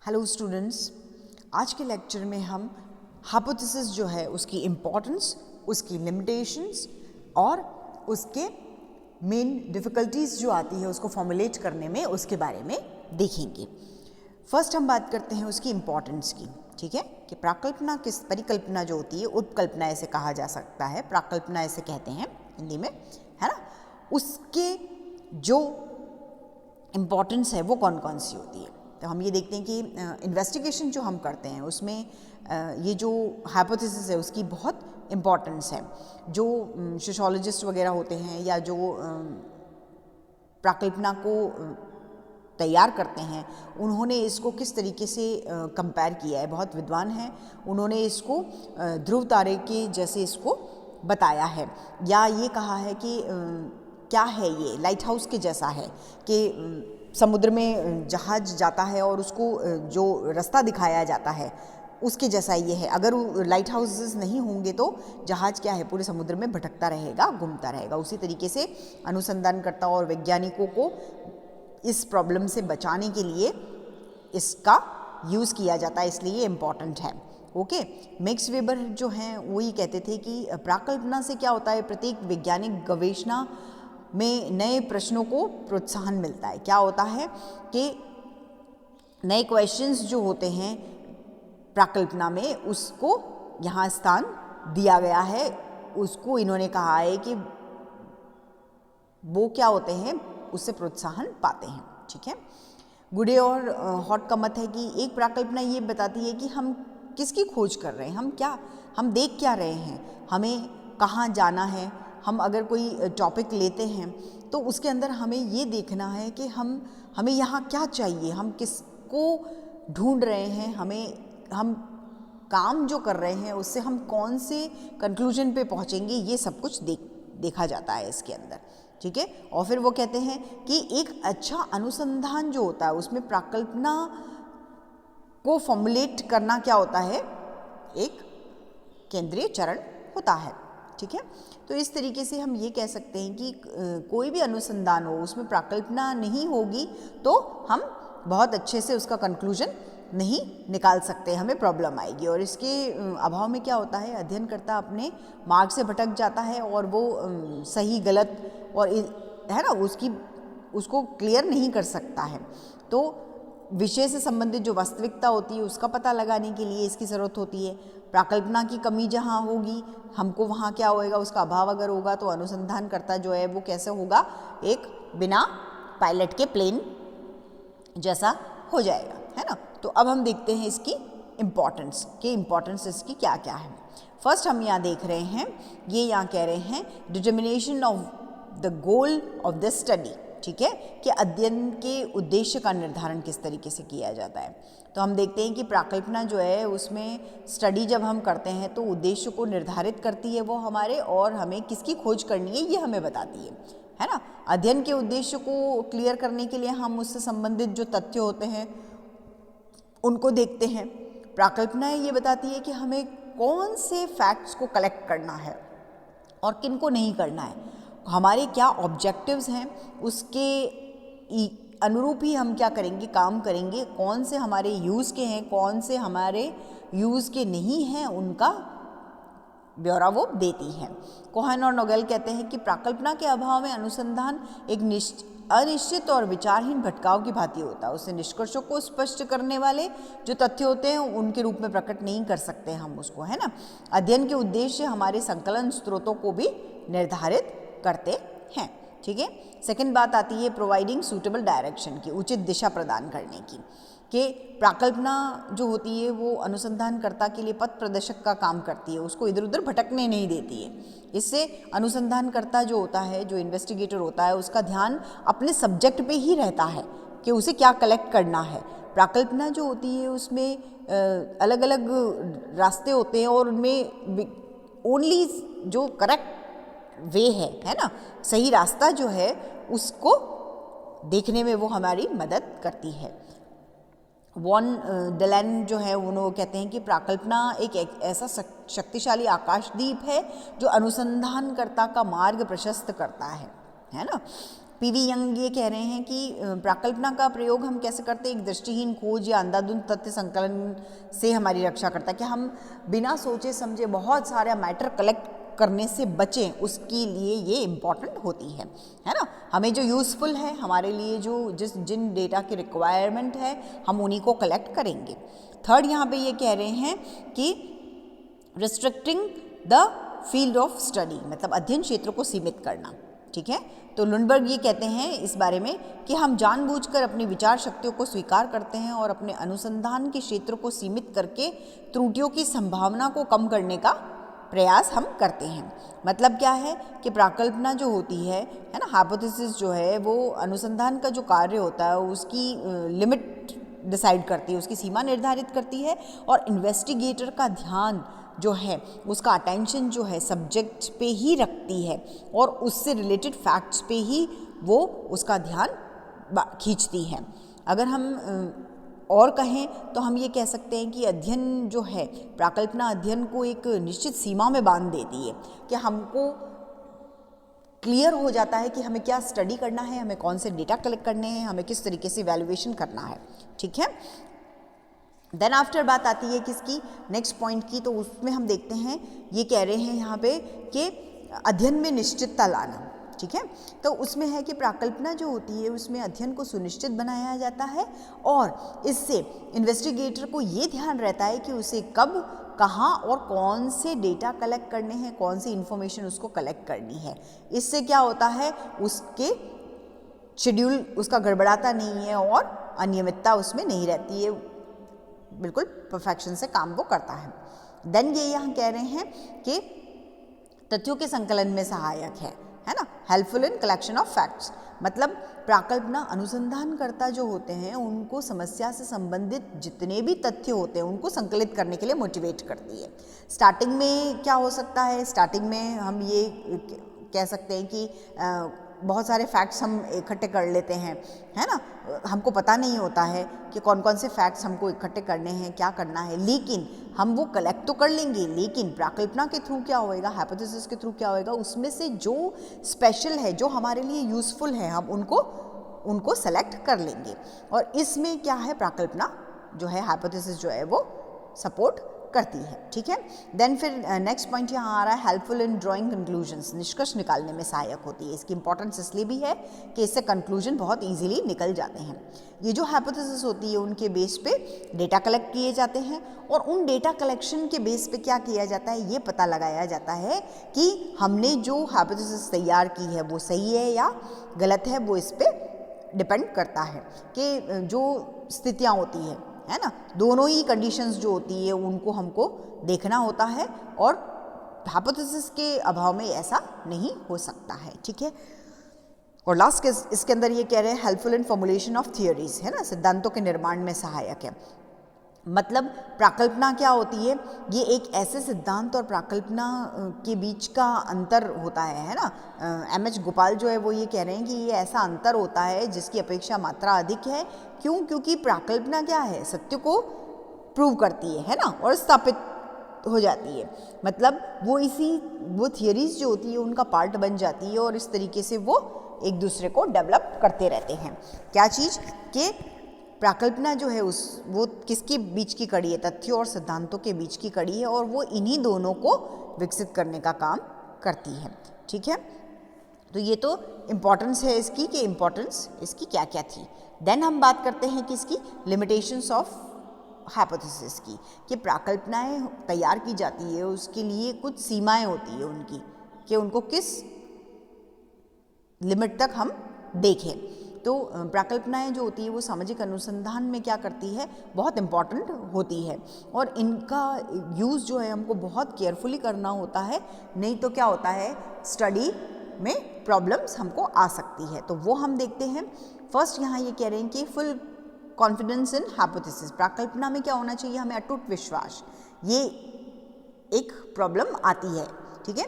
Hello students, आज के lecture में हम हाइपोथेसिस जो है उसकी इम्पोर्टेंस, उसकी लिमिटेशंस और उसके मेन डिफ़िकल्टीज जो आती है उसको फॉर्मुलेट करने में उसके बारे में देखेंगे। फर्स्ट हम बात करते हैं उसकी इम्पोर्टेंस की, ठीक है, कि प्राकल्पना किस परिकल्पना जो होती है, उपकल्पना ऐसे कहा जा सकता है, प्राकल्पना ऐसे कहते हैं हिंदी में, है ना। उसके जो इम्पोर्टेंस है वो कौन कौन सी होती है। तो हम ये देखते हैं कि इन्वेस्टिगेशन जो हम करते हैं उसमें ये जो हाइपोथेसिस है उसकी बहुत इम्पोर्टेंस है। जो सोशियोलॉजिस्ट वगैरह होते हैं या जो प्राकल्पना को तैयार करते हैं, उन्होंने इसको किस तरीके से कंपेयर किया है, बहुत विद्वान हैं, उन्होंने इसको ध्रुव तारे के जैसे इसको बताया है, या ये कहा है कि क्या है ये लाइट हाउस के जैसा है कि समुद्र में जहाज जाता है और उसको जो रास्ता दिखाया जाता है उसके जैसा ये है। अगर लाइट हाउसेस नहीं होंगे तो जहाज क्या है, पूरे समुद्र में भटकता रहेगा, घूमता रहेगा। उसी तरीके से अनुसंधानकर्ता और वैज्ञानिकों को इस प्रॉब्लम से बचाने के लिए इसका यूज़ किया जाता है, इसलिए ये इम्पॉर्टेंट है। ओके, मैक्स वेबर जो हैं वो ये कहते थे कि प्राकल्पना से क्या होता है, प्रत्येक वैज्ञानिक गवेषणा में नए प्रश्नों को प्रोत्साहन मिलता है। क्या होता है कि नए क्वेश्चंस जो होते हैं प्राकल्पना में, उसको यहाँ स्थान दिया गया है। उसको इन्होंने कहा है कि वो क्या होते हैं, उससे प्रोत्साहन पाते हैं, ठीक है। गुडे और हॉट का मत है कि एक प्राकल्पना ये बताती है कि हम किसकी खोज कर रहे हैं, हम देख क्या रहे हैं, हमें कहाँ जाना है। हम अगर कोई टॉपिक लेते हैं तो उसके अंदर हमें ये देखना है कि हमें यहाँ क्या चाहिए, हम किसको ढूंढ रहे हैं, हम काम जो कर रहे हैं उससे हम कौन से कंक्लूजन पे पहुँचेंगे, ये सब कुछ देखा जाता है इसके अंदर, ठीक है। और फिर वो कहते हैं कि एक अच्छा अनुसंधान जो होता है उसमें प्राकल्पना को फॉर्मुलेट करना क्या होता है, एक केंद्रीय चरण होता है, ठीक है। तो इस तरीके से हम ये कह सकते हैं कि कोई भी अनुसंधान हो उसमें प्राकल्पना नहीं होगी तो हम बहुत अच्छे से उसका कंक्लूजन नहीं निकाल सकते, हमें प्रॉब्लम आएगी। और इसके अभाव में क्या होता है, अध्ययनकर्ता अपने मार्ग से भटक जाता है और वो सही गलत और है ना उसको क्लियर नहीं कर सकता है। तो विषय से संबंधित जो वास्तविकता होती है उसका पता लगाने के लिए इसकी ज़रूरत होती है। प्राकल्पना की कमी जहाँ होगी हमको वहाँ क्या होएगा, उसका अभाव अगर होगा तो अनुसंधानकर्ता जो है वो कैसे होगा, एक बिना पायलट के प्लेन जैसा हो जाएगा, है ना। तो अब हम देखते हैं इसकी इम्पोर्टेंस इसकी क्या क्या है। फर्स्ट हम यहाँ देख रहे हैं, ये यहाँ कह रहे हैं determination of the goal of the study, ठीक है, कि अध्ययन के उद्देश्य का निर्धारण किस तरीके से किया जाता है। तो हम देखते हैं कि प्राकल्पना जो है उसमें स्टडी जब हम करते हैं तो उद्देश्य को निर्धारित करती है वो हमारे, और हमें किसकी खोज करनी है ये हमें बताती है ना। अध्ययन के उद्देश्य को क्लियर करने के लिए हम उससे संबंधित जो तथ्य होते हैं उनको देखते हैं। प्राकल्पना ये बताती है कि हमें कौन से फैक्ट्स को कलेक्ट करना है और किन को नहीं करना है, हमारे क्या ऑब्जेक्टिव्स हैं, उसके अनुरूप ही हम क्या करेंगे, काम करेंगे। कौन से हमारे यूज़ के हैं, कौन से हमारे यूज़ के नहीं हैं, उनका ब्यौरा वो देती है। कोहेन और नोगेल कहते हैं कि प्राकल्पना के अभाव में अनुसंधान एक अनिश्चित और विचारहीन भटकाव की भांति होता है। उससे निष्कर्षों को स्पष्ट करने वाले जो तथ्य होते हैं उनके रूप में प्रकट नहीं कर सकते हम उसको, है ना। अध्ययन के उद्देश्य हमारे संकलन स्रोतों को भी निर्धारित करते हैं, ठीक है। सेकंड बात आती है प्रोवाइडिंग सूटेबल डायरेक्शन की, उचित दिशा प्रदान करने की, कि प्राकल्पना जो होती है वो अनुसंधानकर्ता के लिए पथ प्रदर्शक का काम करती है, उसको इधर उधर भटकने नहीं देती है। इससे अनुसंधानकर्ता जो होता है, जो इन्वेस्टिगेटर होता है, उसका ध्यान अपने सब्जेक्ट पे ही रहता है कि उसे क्या कलेक्ट करना है। प्राकल्पना जो होती है उसमें अलग अलग रास्ते होते हैं और उनमें ओनली जो करेक्ट वे है ना, सही रास्ता जो है उसको देखने में वो हमारी मदद करती है। वॉन डेलेन जो है उन्होंने कहते हैं कि प्राकल्पना एक ऐसा शक्तिशाली आकाशदीप है जो अनुसंधानकर्ता का मार्ग प्रशस्त करता है ना। पीवी यंग ये कह रहे हैं कि प्राकल्पना का प्रयोग हम कैसे करते हैं, एक दृष्टिहीन खोज या अंधाधुंध तथ्य संकलन से हमारी रक्षा करता है, कि हम बिना सोचे समझे बहुत सारा मैटर कलेक्ट करने से बचें, उसके लिए ये इम्पॉर्टेंट होती है ना। हमें जो यूज़फुल है, हमारे लिए जो जिन डेटा की रिक्वायरमेंट है, हम उन्हीं को कलेक्ट करेंगे। थर्ड यहाँ पे ये कह रहे हैं कि restricting the field of study, मतलब अध्ययन क्षेत्र को सीमित करना, ठीक है। तो लुंडबर्ग ये कहते हैं इस बारे में कि हम जानबूझकर अपनी विचार शक्तियों को स्वीकार करते हैं और अपने अनुसंधान के क्षेत्र को सीमित करके त्रुटियों की संभावना को कम करने का प्रयास हम करते हैं। मतलब क्या है कि प्राकल्पना जो होती है ना, हाइपोथेसिस जो है वो अनुसंधान का जो कार्य होता है उसकी लिमिट डिसाइड करती है, उसकी सीमा निर्धारित करती है, और इन्वेस्टिगेटर का ध्यान जो है, उसका अटेंशन जो है सब्जेक्ट पे ही रखती है और उससे रिलेटेड फैक्ट्स पे ही वो उसका ध्यान खींचती है। अगर हम और कहें तो हम ये कह सकते हैं कि अध्ययन जो है, प्राकल्पना अध्ययन को एक निश्चित सीमा में बांध देती है, कि हमको क्लियर हो जाता है कि हमें क्या स्टडी करना है, हमें कौन से डेटा कलेक्ट करने हैं, हमें किस तरीके से वैल्यूएशन करना है, ठीक है। देन आफ्टर बात आती है किसकी, नेक्स्ट पॉइंट की। तो उसमें हम देखते हैं ये कह रहे हैं यहाँ पे कि अध्ययन में निश्चितता लाना, ठीक है। तो उसमें है कि प्राकल्पना जो होती है उसमें अध्ययन को सुनिश्चित बनाया जाता है और इससे इन्वेस्टिगेटर को ये ध्यान रहता है कि उसे कब, कहाँ और कौन से डेटा कलेक्ट करने हैं, कौन सी इन्फॉर्मेशन उसको कलेक्ट करनी है। इससे क्या होता है, उसके शेड्यूल उसका गड़बड़ाता नहीं है और अनियमितता उसमें नहीं रहती है, बिल्कुल परफेक्शन से काम वो करता है। देन ये यहाँ कह रहे हैं कि तथ्यों के संकलन में सहायक है ना, helpful in collection of facts. मतलब प्राकल्पना अनुसंधानकर्ता जो होते हैं उनको समस्या से संबंधित जितने भी तथ्य होते हैं उनको संकलित करने के लिए मोटिवेट करती है। स्टार्टिंग में क्या हो सकता है, स्टार्टिंग में हम ये कह सकते हैं कि बहुत सारे फैक्ट्स हम इकट्ठे कर लेते हैं, है ना, हमको पता नहीं होता है कि कौन कौन से फैक्ट्स हमको इकट्ठे करने हैं, क्या करना है, लेकिन हम वो कलेक्ट तो कर लेंगे। लेकिन प्राकल्पना के थ्रू क्या होएगा, हाइपोथेसिस के थ्रू क्या होएगा, उसमें से जो स्पेशल है, जो हमारे लिए यूज़फुल है, हम उनको सेलेक्ट कर लेंगे। और इसमें क्या है, प्राकल्पना जो है, हाइपोथेसिस जो है वो सपोर्ट करती है, ठीक है। देन फिर नेक्स्ट पॉइंट यहाँ आ रहा है, हेल्पफुल इन ड्राइंग कंक्लूजन्स, निष्कर्ष निकालने में सहायक होती है। इसकी इंपॉर्टेंस इसलिए भी है कि इससे कंक्लूजन बहुत इजीली निकल जाते हैं। ये जो हाइपोथेसिस होती है उनके बेस पे डेटा कलेक्ट किए जाते हैं और उन डेटा कलेक्शन के बेस पे क्या किया जाता है, ये पता लगाया जाता है कि हमने जो हाइपोथेसिस तैयार की है वो सही है या गलत है। वो इस पे डिपेंड करता है कि जो स्थितियाँ होती है ना, दोनों ही कंडीशंस जो होती है उनको हमको देखना होता है और हाइपोथेसिस के अभाव में ऐसा नहीं हो सकता है, ठीक है। और लास्ट इसके अंदर ये कह रहे हैं helpful in formulation of theories, है ना, सिद्धांतों के निर्माण में सहायक है। मतलब प्राकल्पना क्या होती है, ये एक ऐसे सिद्धांत और प्राकल्पना के बीच का अंतर होता है ना। एम.एच. गोपाल जो है वो ये कह रहे हैं कि ये ऐसा अंतर होता है जिसकी अपेक्षा मात्रा अधिक है। क्यों? क्योंकि प्राकल्पना क्या है, सत्य को प्रूव करती है ना, और स्थापित हो जाती है। मतलब वो थियरीज जो होती है उनका पार्ट बन जाती है और इस तरीके से वो एक दूसरे को डेवलप करते रहते हैं। क्या चीज़ कि प्राकल्पना जो है वो किसके बीच की कड़ी है, तथ्यों और सिद्धांतों के बीच की कड़ी है और वो इन्हीं दोनों को विकसित करने का काम करती है, ठीक है। तो ये तो इम्पॉर्टेंस है इसकी, कि इम्पॉर्टेंस इसकी क्या क्या थी। देन हम बात करते हैं कि इसकी लिमिटेशंस ऑफ हाइपोथेसिस की, कि प्राकल्पनाएं तैयार की जाती है उसके लिए कुछ सीमाएं होती है उनकी, कि उनको किस लिमिट तक हम देखें। तो प्राकल्पनाएं जो होती है वो सामाजिक अनुसंधान में क्या करती है, बहुत इम्पॉर्टेंट होती है और इनका यूज़ जो है हमको बहुत केयरफुली करना होता है, नहीं तो क्या होता है, स्टडी में प्रॉब्लम्स हमको आ सकती है। तो वो हम देखते हैं। फर्स्ट यहाँ ये कह रहे हैं कि फुल कॉन्फिडेंस इन हाइपोथेसिस, प्राकल्पना में क्या होना चाहिए, हमें अटूट विश्वास। ये एक प्रॉब्लम आती है, ठीक है।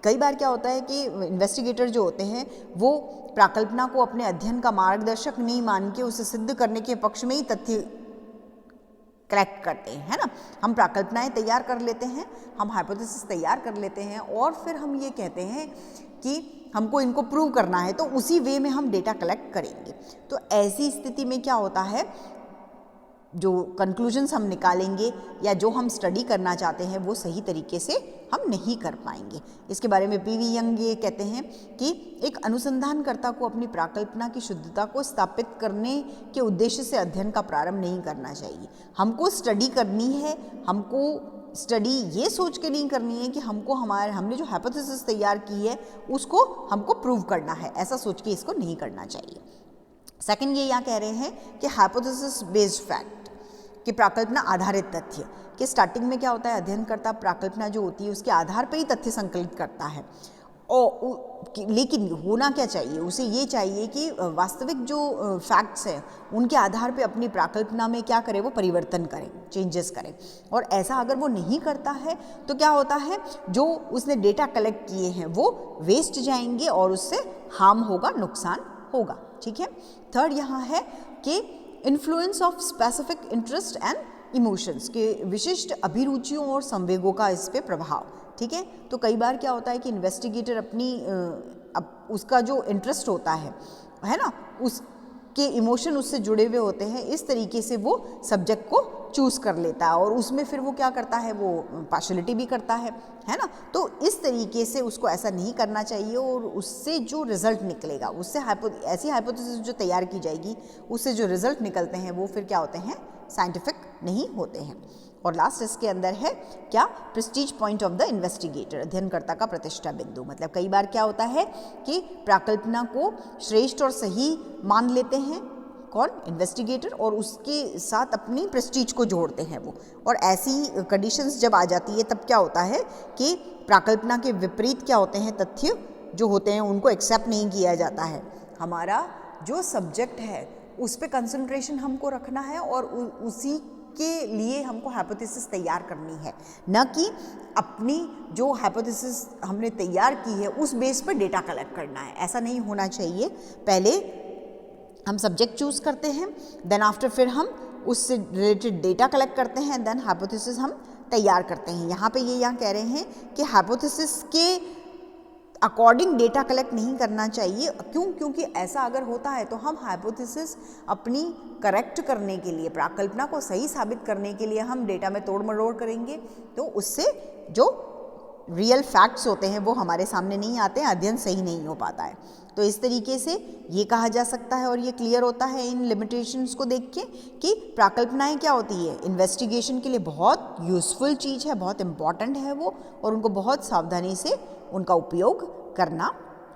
कई बार क्या होता है कि इन्वेस्टिगेटर जो होते हैं वो प्राकल्पना को अपने अध्ययन का मार्गदर्शक नहीं मान के उसे सिद्ध करने के पक्ष में ही तथ्य कलेक्ट करते हैं, है ना। हम प्राकल्पनाएं तैयार कर लेते हैं, हम हाइपोथेसिस तैयार कर लेते हैं और फिर हम ये कहते हैं कि हमको इनको प्रूव करना है, तो उसी वे में हम डेटा कलेक्ट करेंगे। तो ऐसी स्थिति में क्या होता है, जो कंक्लूजन्स हम निकालेंगे या जो हम स्टडी करना चाहते हैं वो सही तरीके से हम नहीं कर पाएंगे। इसके बारे में पीवी यंग ये कहते हैं कि एक अनुसंधानकर्ता को अपनी प्राकल्पना की शुद्धता को स्थापित करने के उद्देश्य से अध्ययन का प्रारंभ नहीं करना चाहिए। हमको स्टडी करनी है, हमको स्टडी ये सोच के नहीं करनी है कि हमने जो हाइपोथेसिस तैयार की है उसको हमको प्रूव करना है, ऐसा सोच के इसको नहीं करना चाहिए। सेकंड, ये यहाँ कह रहे हैं कि हाइपोथेसिस बेस्ड फैक्ट, कि प्राकल्पना आधारित तथ्य, कि स्टार्टिंग में क्या होता है, अध्ययनकर्ता प्राकल्पना जो होती है उसके आधार पर ही तथ्य संकलित करता है। लेकिन होना क्या चाहिए, उसे ये चाहिए कि वास्तविक जो फैक्ट्स हैं उनके आधार पे अपनी प्राकल्पना में क्या करे, वो परिवर्तन करें, चेंजेस करें। और ऐसा अगर वो नहीं करता है तो क्या होता है, जो उसने डेटा कलेक्ट किए हैं वो वेस्ट जाएंगे और उससे हार्म होगा, नुकसान होगा। ठीक है। थर्ड यहाँ है कि influence of specific interest and emotions, के विशिष्ट अभिरुचियों और संवेगों का इस पे प्रभाव। ठीक है। तो कई बार क्या होता है कि इन्वेस्टिगेटर उसका जो इंटरेस्ट होता है ना, उसके इमोशन उससे जुड़े हुए होते हैं, इस तरीके से वो सब्जेक्ट को चूज़ कर लेता है और उसमें फिर वो क्या करता है, वो पार्शलिटी भी करता है ना। तो इस तरीके से उसको ऐसा नहीं करना चाहिए और उससे जो रिजल्ट निकलेगा, उससे ऐसी हाइपोथेसिस जो तैयार की जाएगी उससे जो रिजल्ट निकलते हैं वो फिर क्या होते हैं, साइंटिफिक नहीं होते हैं। और लास्ट इसके अंदर है क्या, prestige point of the investigator, अध्ययनकर्ता का प्रतिष्ठा बिंदु। मतलब कई बार क्या होता है कि प्राकल्पना को श्रेष्ठ और सही मान लेते हैं कौन, इन्वेस्टिगेटर, और उसके साथ अपनी प्रेस्टीज को जोड़ते हैं वो। और ऐसी कंडीशंस जब आ जाती है तब क्या होता है कि प्राकल्पना के विपरीत क्या होते हैं, तथ्य जो होते हैं उनको एक्सेप्ट नहीं किया जाता है। हमारा जो सब्जेक्ट है उस पर कंसंट्रेशन हमको रखना है और उसी के लिए हमको हाइपोथेसिस तैयार करनी है, न कि अपनी जो हाइपोथेसिस हमने तैयार की है उस बेस पर डेटा कलेक्ट करना है। ऐसा नहीं होना चाहिए। पहले हम सब्जेक्ट चूज़ करते हैं, देन आफ्टर फिर हम उससे रिलेटेड डेटा कलेक्ट करते हैं, देन हाइपोथेसिस हम तैयार करते हैं। यहाँ पे यहाँ कह रहे हैं कि हाइपोथेसिस के अकॉर्डिंग डेटा कलेक्ट नहीं करना चाहिए। क्यों? क्योंकि ऐसा अगर होता है तो हम हाइपोथेसिस अपनी करेक्ट करने के लिए, प्राकल्पना को सही साबित करने के लिए हम डेटा में तोड़ मरोड़ करेंगे, तो उससे जो रियल फैक्ट्स होते हैं वो हमारे सामने नहीं आते हैं, अध्ययन सही नहीं हो पाता है। तो इस तरीके से ये कहा जा सकता है और ये क्लियर होता है इन लिमिटेशंस को देख के कि प्राकल्पनाएं क्या होती है, इन्वेस्टिगेशन के लिए बहुत यूज़फुल चीज़ है, बहुत इम्पॉर्टेंट है वो, और उनको बहुत सावधानी से उनका उपयोग करना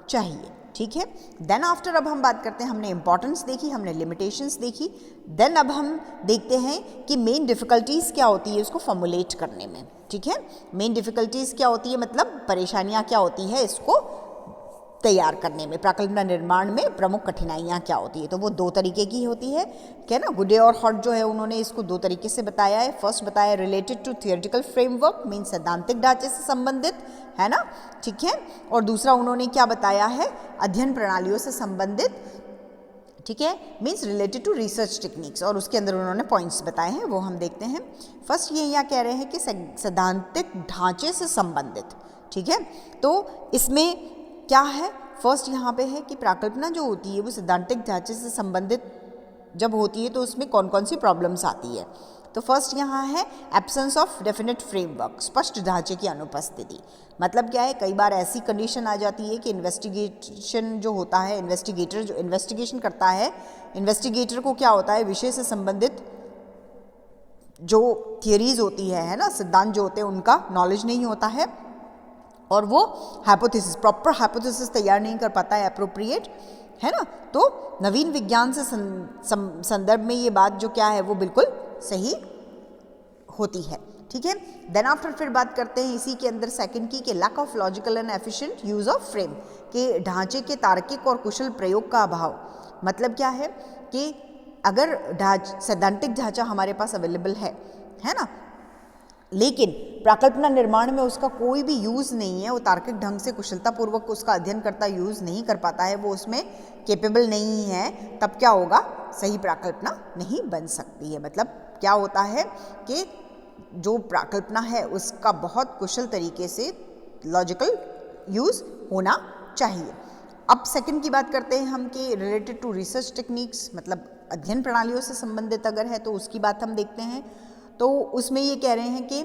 चाहिए। ठीक है। देन आफ्टर अब हम बात करते हैं, हमने इंपॉर्टेंस देखी, हमने लिमिटेशंस देखी, देन अब हम देखते हैं कि मेन डिफ़िकल्टीज़ क्या होती है इसको फॉर्मुलेट करने में। ठीक है। मेन डिफ़िकल्टीज़ क्या होती है, मतलब परेशानियाँ क्या होती है इसको तैयार करने में, प्राकल्पना निर्माण में प्रमुख कठिनाइयाँ क्या होती है। तो वो दो तरीके की होती है, क्या ना, गुडे और हॉट जो है उन्होंने इसको दो तरीके से बताया है। फर्स्ट बताया related to theoretical framework, mean सैद्धांतिक ढांचे से संबंधित, है ना, ठीक है। और दूसरा उन्होंने क्या बताया है, अध्ययन प्रणालियों से संबंधित, ठीक है, means related to research techniques, और उसके अंदर उन्होंने पॉइंट्स बताए हैं, वो हम देखते हैं। फर्स्ट ये यहाँ कह रहे हैं कि सैद्धांतिक ढांचे से संबंधित। ठीक है। तो इसमें क्या है, फर्स्ट यहाँ पे है कि प्राकल्पना जो होती है वो सैद्धांतिक ढांचे से संबंधित जब होती है तो उसमें कौन कौन सी प्रॉब्लम्स आती है। तो फर्स्ट यहाँ है एब्सेंस ऑफ डेफिनेट फ्रेमवर्क, स्पष्ट ढांचे की अनुपस्थिति। मतलब क्या है, कई बार ऐसी कंडीशन आ जाती है कि इन्वेस्टिगेशन जो होता है, इन्वेस्टिगेटर जो इन्वेस्टिगेशन करता है, इन्वेस्टिगेटर को क्या होता है, विषय से संबंधित जो थियरीज होती है ना, सिद्धांत जो होते हैं उनका नॉलेज नहीं होता है और वो हाइपोथेसिस, प्रॉपर हाइपोथेसिस तैयार नहीं कर पाता है एप्रोप्रिएट, है ना। तो नवीन विज्ञान से संदर्भ में ये बात जो क्या है वो बिल्कुल सही होती है। ठीक है। देन आफ्टर फिर बात करते हैं इसी के अंदर सेकंड की, कि lack of logical and efficient use of frame, के ढांचे के तार्किक और कुशल प्रयोग का अभाव। मतलब क्या है कि अगर सैद्धांतिक ढांचा हमारे पास अवेलेबल है ना, लेकिन प्राकल्पना निर्माण में उसका कोई भी यूज़ नहीं है, वो तार्किक ढंग से कुशलतापूर्वक उसका अध्ययन करता यूज़ नहीं कर पाता है, वो उसमें कैपेबल नहीं है, तब क्या होगा, सही प्राकल्पना नहीं बन सकती है। मतलब क्या होता है कि जो प्राकल्पना है उसका बहुत कुशल तरीके से लॉजिकल यूज़ होना चाहिए। अब सेकंड की बात करते हैं हम कि रिलेटेड टू रिसर्च टेक्निक्स, मतलब अध्ययन प्रणालियों से संबंधित अगर है तो उसकी बात हम देखते हैं। तो उसमें ये कह रहे हैं कि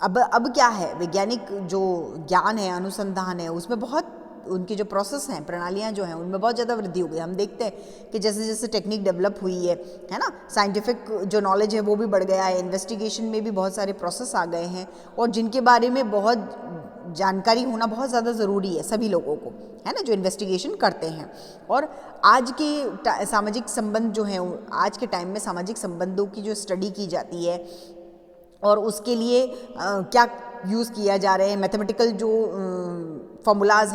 अब क्या है, वैज्ञानिक जो ज्ञान है, अनुसंधान है, उसमें बहुत उनकी जो प्रोसेस हैं, प्रणालियाँ जो हैं, उनमें बहुत ज़्यादा वृद्धि हो गई। हम देखते हैं कि जैसे जैसे टेक्निक डेवलप हुई है ना, साइंटिफिक जो नॉलेज है वो भी बढ़ गया है, इन्वेस्टिगेशन में भी बहुत सारे प्रोसेस आ गए हैं और जिनके बारे में बहुत जानकारी होना बहुत ज़्यादा ज़रूरी है सभी लोगों को, है ना, जो इन्वेस्टिगेशन करते हैं। और आज के सामाजिक संबंध जो हैं, आज के टाइम में सामाजिक संबंधों की जो स्टडी की जाती है और उसके लिए क्या यूज़ किया जा रहे हैं, मैथमेटिकल जो फॉर्मूलाज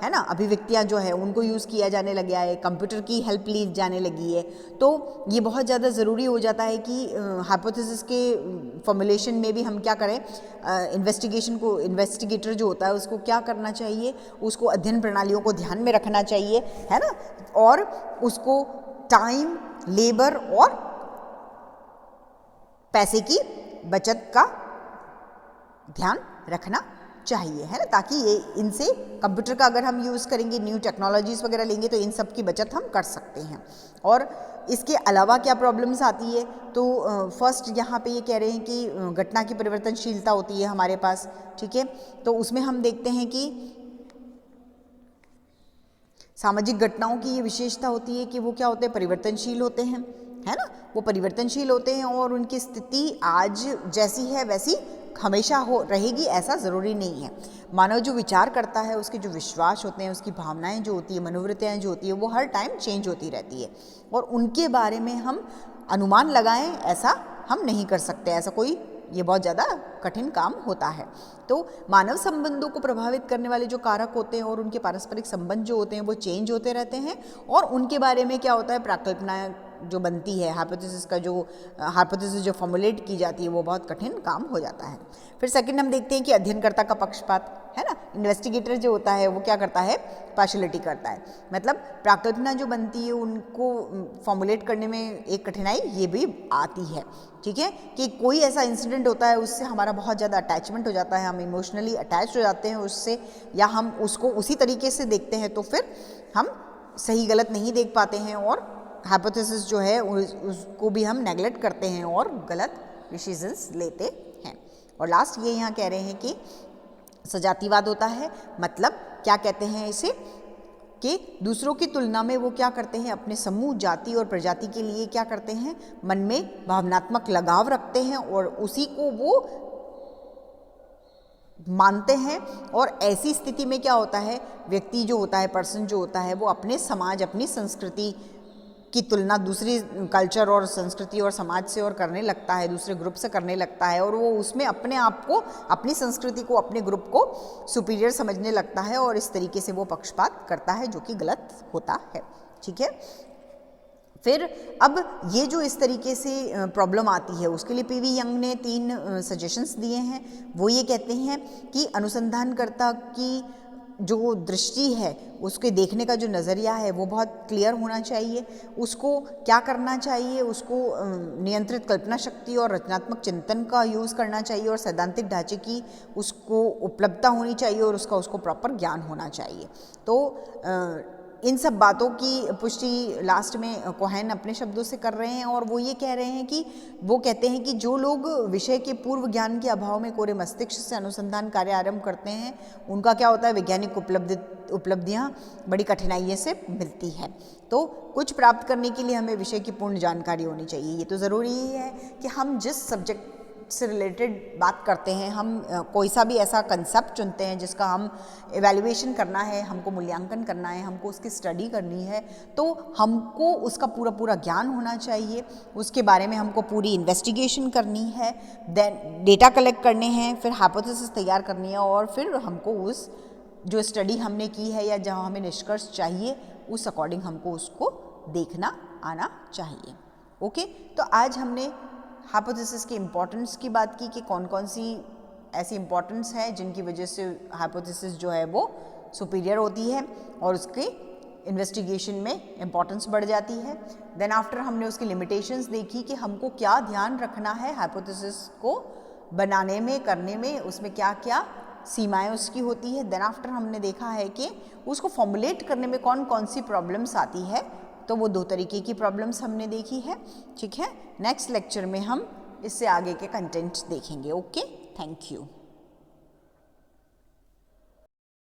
है ना, अभिव्यक्तियाँ जो है उनको यूज़ किया जाने लगा है, कंप्यूटर की हेल्प ली जाने लगी है। तो ये बहुत ज़्यादा ज़रूरी हो जाता है कि हाइपोथेसिस के फॉर्मुलेशन में भी हम क्या करें, इन्वेस्टिगेटर जो होता है उसको क्या करना चाहिए, उसको अध्ययन प्रणालियों को ध्यान में रखना चाहिए, है ना, और उसको टाइम, लेबर और पैसे की बचत का ध्यान रखना चाहिए, है ना, ताकि ये इनसे कंप्यूटर का अगर हम यूज़ करेंगे, न्यू टेक्नोलॉजीज़ वगैरह लेंगे तो इन सब की बचत हम कर सकते हैं। और इसके अलावा क्या प्रॉब्लम्स आती है, तो फर्स्ट यहाँ पे ये कह रहे हैं कि घटना की परिवर्तनशीलता होती है हमारे पास, ठीक है। तो उसमें हम देखते हैं कि सामाजिक घटनाओं की ये विशेषता होती है कि वो क्या होते हैं, परिवर्तनशील होते हैं, है ना, वो परिवर्तनशील होते हैं और उनकी स्थिति आज जैसी है वैसी हमेशा हो रहेगी ऐसा ज़रूरी नहीं है। मानव जो विचार करता है, उसके जो विश्वास होते हैं, उसकी भावनाएं जो होती है, मनोवृत्तियाँ जो होती है, वो हर टाइम चेंज होती रहती है और उनके बारे में हम अनुमान लगाएं ऐसा हम नहीं कर सकते, ऐसा कोई ये बहुत ज़्यादा कठिन काम होता है। तो मानव संबंधों को प्रभावित करने वाले जो कारक होते हैं और उनके पारस्परिक संबंध जो होते हैं वो चेंज होते रहते हैं और उनके बारे में क्या होता है, प्राकल्पना जो बनती है, हाइपोथेसिस जो फॉर्मुलेट की जाती है वो बहुत कठिन काम हो जाता है। फिर सेकंड हम देखते हैं कि अध्ययनकर्ता का पक्षपात, है ना, इन्वेस्टिगेटर जो होता है वो क्या करता है, पार्शियलिटी करता है, मतलब प्राकल्पना जो बनती है उनको फॉर्मुलेट करने में एक कठिनाई ये भी आती है, ठीक है, कि कोई ऐसा इंसिडेंट होता है उससे हमारा बहुत ज़्यादा अटैचमेंट हो जाता है, हम इमोशनली अटैच हो जाते हैं उससे, या हम उसको उसी तरीके से देखते हैं तो फिर हम सही गलत नहीं देख पाते हैं और हाइपोथेसिस जो है उसको भी हम नेगलेक्ट करते हैं और गलत डिसीजंस लेते हैं। और लास्ट ये यहाँ कह रहे हैं कि सजातीवाद होता है, मतलब क्या कहते हैं इसे, कि दूसरों की तुलना में वो क्या करते हैं, अपने समूह, जाति और प्रजाति के लिए क्या करते हैं, मन में भावनात्मक लगाव रखते हैं और उसी को वो मानते हैं। और ऐसी स्थिति में क्या होता है, व्यक्ति जो होता है, पर्सन जो होता है, वो अपने समाज, अपनी संस्कृति की तुलना दूसरी कल्चर और संस्कृति और समाज से और करने लगता है, दूसरे ग्रुप से करने लगता है और वो उसमें अपने आप को, अपनी संस्कृति को, अपने ग्रुप को सुपीरियर समझने लगता है और इस तरीके से वो पक्षपात करता है जो कि गलत होता है, ठीक है। फिर अब ये जो इस तरीके से प्रॉब्लम आती है उसके लिए पीवी यंग ने 3 सजेशंस दिए हैं। वो ये कहते हैं कि अनुसंधानकर्ता की जो दृष्टि है, उसके देखने का जो नज़रिया है वो बहुत क्लियर होना चाहिए, उसको क्या करना चाहिए, उसको नियंत्रित कल्पना शक्ति और रचनात्मक चिंतन का यूज़ करना चाहिए और सैद्धांतिक ढांचे की उसको उपलब्धता होनी चाहिए और उसको प्रॉपर ज्ञान होना चाहिए। तो इन सब बातों की पुष्टि लास्ट में कोहेन अपने शब्दों से कर रहे हैं और वो ये कह रहे हैं कि वो कहते हैं कि जो लोग विषय के पूर्व ज्ञान के अभाव में कोरे मस्तिष्क से अनुसंधान कार्य आरंभ करते हैं उनका क्या होता है, वैज्ञानिक उपलब्धियां बड़ी कठिनाइयों से मिलती है। तो कुछ प्राप्त करने के लिए हमें विषय की पूर्ण जानकारी होनी चाहिए। ये तो ज़रूरी ही है कि हम जिस सब्जेक्ट से रिलेटेड बात करते हैं, हम कोई सा भी ऐसा कंसेप्ट चुनते हैं जिसका हम एवेल्युएशन करना है, हमको मूल्यांकन करना है, हमको उसकी स्टडी करनी है, तो हमको उसका पूरा ज्ञान होना चाहिए, उसके बारे में हमको पूरी इन्वेस्टिगेशन करनी है, देन डेटा कलेक्ट करने हैं, फिर हाइपोथेसिस तैयार करनी है और फिर हमको उस जो स्टडी हमने की है या जहाँ हमें निष्कर्ष चाहिए उस अकॉर्डिंग हमको उसको देखना आना चाहिए। ओके, तो आज हमने हाइपोथेसिस के इम्पोर्टेंस की बात की कि कौन कौन सी ऐसी इम्पोर्टेंस है जिनकी वजह से हाइपोथेसिस जो है वो सुपीरियर होती है और उसके इन्वेस्टिगेशन में इम्पोर्टेंस बढ़ जाती है। देन आफ्टर हमने उसकी लिमिटेशंस देखी कि हमको क्या ध्यान रखना है हाइपोथेसिस को बनाने में, करने में, उसमें क्या क्या सीमाएं उसकी होती है। देन आफ्टर हमने देखा है कि उसको फॉर्मुलेट करने में कौन कौन सी प्रॉब्लम्स आती है, तो वो 2 तरीके की प्रॉब्लम्स हमने देखी है। ठीक है, नेक्स्ट लेक्चर में हम इससे आगे के कंटेंट देखेंगे। Okay, thank you.